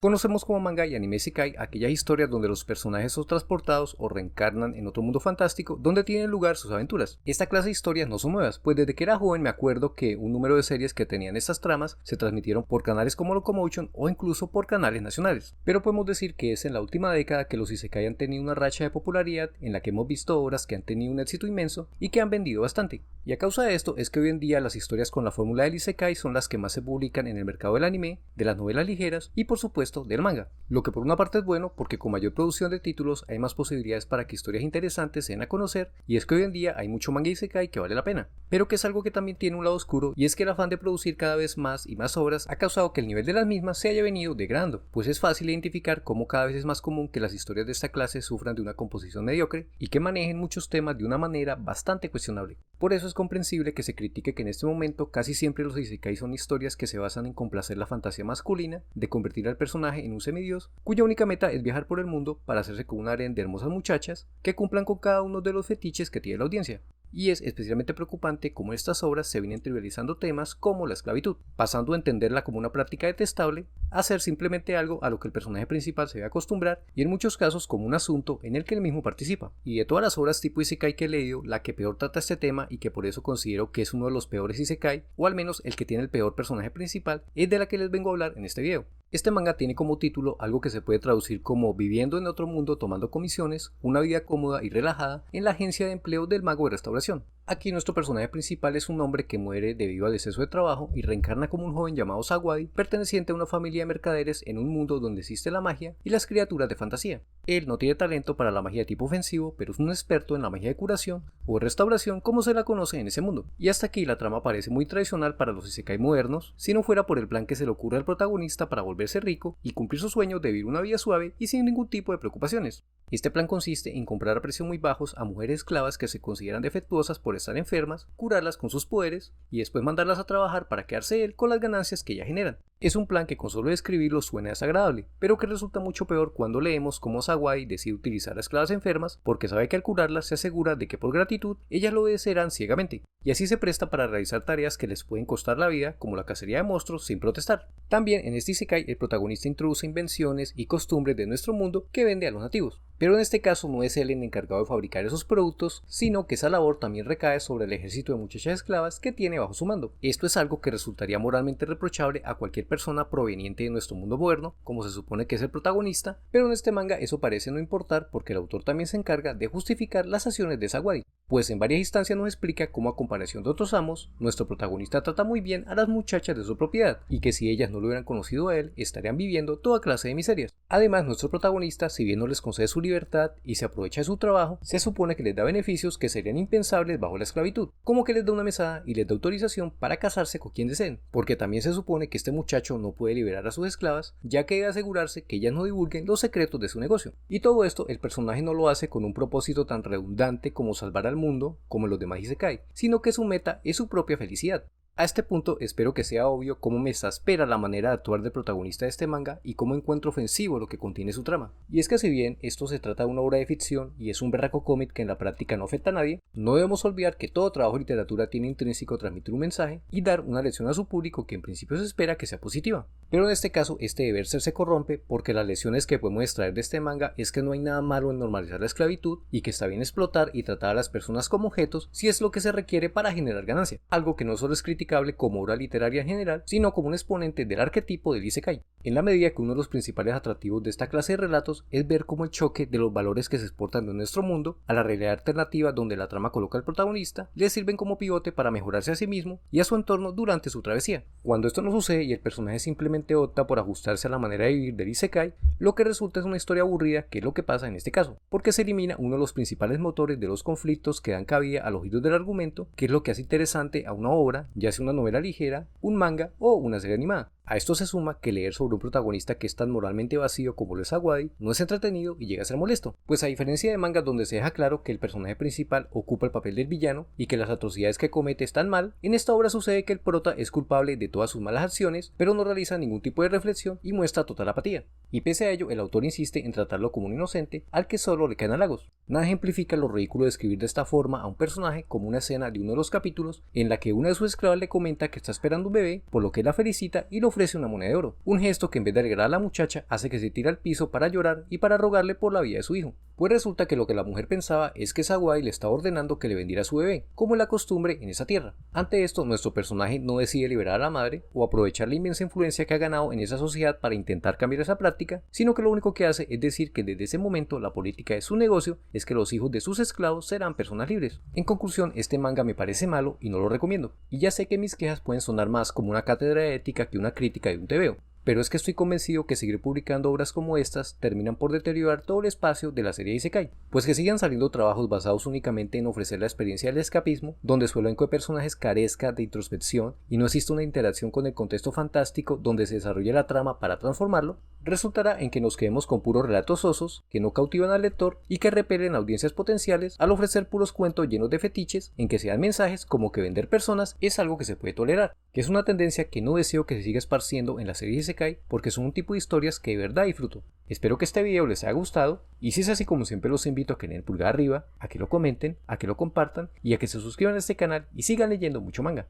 Conocemos como manga y anime isekai aquellas historias donde los personajes son transportados o reencarnan en otro mundo fantástico donde tienen lugar sus aventuras. Esta clase de historias no son nuevas, pues desde que era joven me acuerdo que un número de series que tenían estas tramas se transmitieron por canales como Locomotion o incluso por canales nacionales. Pero podemos decir que es en la última década que los isekai han tenido una racha de popularidad en la que hemos visto obras que han tenido un éxito inmenso y que han vendido bastante. Y a causa de esto es que hoy en día las historias con la fórmula del isekai son las que más se publican en el mercado del anime, de las novelas ligeras y por supuesto del manga, lo que por una parte es bueno porque con mayor producción de títulos hay más posibilidades para que historias interesantes se den a conocer, y es que hoy en día hay mucho manga isekai que vale la pena, pero que es algo que también tiene un lado oscuro, y es que el afán de producir cada vez más y más obras ha causado que el nivel de las mismas se haya venido degradando, pues es fácil identificar cómo cada vez es más común que las historias de esta clase sufran de una composición mediocre y que manejen muchos temas de una manera bastante cuestionable. Por eso es comprensible que se critique que en este momento casi siempre los isekai son historias que se basan en complacer la fantasía masculina, de convertir al personaje en un semidios, cuya única meta es viajar por el mundo para hacerse con un harén de hermosas muchachas que cumplan con cada uno de los fetiches que tiene la audiencia. Y es especialmente preocupante cómo en estas obras se vienen trivializando temas como la esclavitud, pasando a entenderla como una práctica detestable, a ser simplemente algo a lo que el personaje principal se debe acostumbrar, y en muchos casos como un asunto en el que él mismo participa. Y de todas las obras tipo isekai que he leído, la que peor trata este tema y que por eso considero que es uno de los peores isekai, o al menos el que tiene el peor personaje principal, es de la que les vengo a hablar en este video. Este manga tiene como título algo que se puede traducir como viviendo en otro mundo tomando comisiones, una vida cómoda y relajada en la agencia de empleo del mago de restauración. Aquí nuestro personaje principal es un hombre que muere debido al exceso de trabajo y reencarna como un joven llamado Sawadi, perteneciente a una familia de mercaderes en un mundo donde existe la magia y las criaturas de fantasía. Él no tiene talento para la magia de tipo ofensivo, pero es un experto en la magia de curación o restauración como se la conoce en ese mundo. Y hasta aquí la trama parece muy tradicional para los isekai modernos, si no fuera por el plan que se le ocurre al protagonista para volverse rico y cumplir su sueño de vivir una vida suave y sin ningún tipo de preocupaciones. Este plan consiste en comprar a precios muy bajos a mujeres esclavas que se consideran defectuosas por estar enfermas, curarlas con sus poderes y después mandarlas a trabajar para quedarse él con las ganancias que ellas generan. Es un plan que con solo describirlo suena desagradable, pero que resulta mucho peor cuando leemos cómo Sawadi decide utilizar a esclavas enfermas porque sabe que al curarlas se asegura de que por gratitud ellas lo obedecerán ciegamente, y así se presta para realizar tareas que les pueden costar la vida, como la cacería de monstruos, sin protestar. También en este isekai el protagonista introduce invenciones y costumbres de nuestro mundo que vende a los nativos. Pero en este caso no es él el encargado de fabricar esos productos, sino que esa labor también recae sobre el ejército de muchachas esclavas que tiene bajo su mando. Esto es algo que resultaría moralmente reprochable a cualquier persona proveniente de nuestro mundo moderno, como se supone que es el protagonista, pero en este manga eso parece no importar porque el autor también se encarga de justificar las acciones de Sawadi, pues en varias instancias nos explica cómo a comparación de otros amos, nuestro protagonista trata muy bien a las muchachas de su propiedad, y que si ellas no lo hubieran conocido a él, estarían viviendo toda clase de miserias. Además, nuestro protagonista, si bien no les concede su libertad y se aprovecha de su trabajo, se supone que les da beneficios que serían impensables bajo la esclavitud, como que les da una mesada y les da autorización para casarse con quien deseen, porque también se supone que este muchacho no puede liberar a sus esclavas, ya que debe asegurarse que ellas no divulguen los secretos de su negocio. Y todo esto el personaje no lo hace con un propósito tan redundante como salvar al mundo, como en los demás isekai, sino que su meta es su propia felicidad. A este punto espero que sea obvio cómo me exaspera la manera de actuar del protagonista de este manga y cómo encuentro ofensivo lo que contiene su trama. Y es que si bien esto se trata de una obra de ficción y es un berraco cómic que en la práctica no afecta a nadie, no debemos olvidar que todo trabajo de literatura tiene intrínseco transmitir un mensaje y dar una lección a su público que en principio se espera que sea positiva. Pero en este caso este deber ser se corrompe porque las lecciones que podemos extraer de este manga es que no hay nada malo en normalizar la esclavitud y que está bien explotar y tratar a las personas como objetos si es lo que se requiere para generar ganancia, algo que no solo es criticable como obra literaria en general, sino como un exponente del arquetipo del isekai, en la medida que uno de los principales atractivos de esta clase de relatos es ver cómo el choque de los valores que se exportan de nuestro mundo a la realidad alternativa donde la trama coloca al protagonista le sirven como pivote para mejorarse a sí mismo y a su entorno durante su travesía. Cuando esto no sucede y el personaje simplemente opta por ajustarse a la manera de vivir del isekai, lo que resulta es una historia aburrida, que es lo que pasa en este caso, porque se elimina uno de los principales motores de los conflictos que dan cabida a los giros del argumento, que es lo que hace interesante a una obra, ya sea una novela ligera, un manga o una serie animada. A esto se suma que leer sobre un protagonista que es tan moralmente vacío como lo es Sawadi no es entretenido y llega a ser molesto, pues a diferencia de mangas donde se deja claro que el personaje principal ocupa el papel del villano y que las atrocidades que comete están mal, en esta obra sucede que el prota es culpable de todas sus malas acciones, pero no realiza ningún tipo de reflexión y muestra total apatía. Y pese a ello, el autor insiste en tratarlo como un inocente al que solo le caen halagos. Nada ejemplifica lo ridículo de escribir de esta forma a un personaje como una escena de uno de los capítulos en la que una de sus esclavas le comenta que está esperando un bebé, por lo que la felicita y lo ofrece una moneda de oro, un gesto que en vez de alegrar a la muchacha hace que se tire al piso para llorar y para rogarle por la vida de su hijo. Pues resulta que lo que la mujer pensaba es que Sawai le estaba ordenando que le vendiera a su bebé, como es la costumbre en esa tierra. Ante esto, nuestro personaje no decide liberar a la madre o aprovechar la inmensa influencia que ha ganado en esa sociedad para intentar cambiar esa práctica, sino que lo único que hace es decir que desde ese momento la política de su negocio es que los hijos de sus esclavos serán personas libres. En conclusión, este manga me parece malo y no lo recomiendo, y ya sé que mis quejas pueden sonar más como una cátedra de ética que una crítica de un tebeo, pero es que estoy convencido que seguir publicando obras como estas terminan por deteriorar todo el espacio de la serie Isekai, pues que sigan saliendo trabajos basados únicamente en ofrecer la experiencia del escapismo, donde su elenco de personajes carezca de introspección y no existe una interacción con el contexto fantástico donde se desarrolla la trama para transformarlo, resultará en que nos quedemos con puros relatos sosos que no cautivan al lector y que repelen audiencias potenciales al ofrecer puros cuentos llenos de fetiches en que se dan mensajes como que vender personas es algo que se puede tolerar, que es una tendencia que no deseo que se siga esparciendo en la serie Isekai porque son un tipo de historias que de verdad disfruto. Espero que este video les haya gustado y si es así, como siempre los invito a que den el pulgar arriba, a que lo comenten, a que lo compartan y a que se suscriban a este canal y sigan leyendo mucho manga.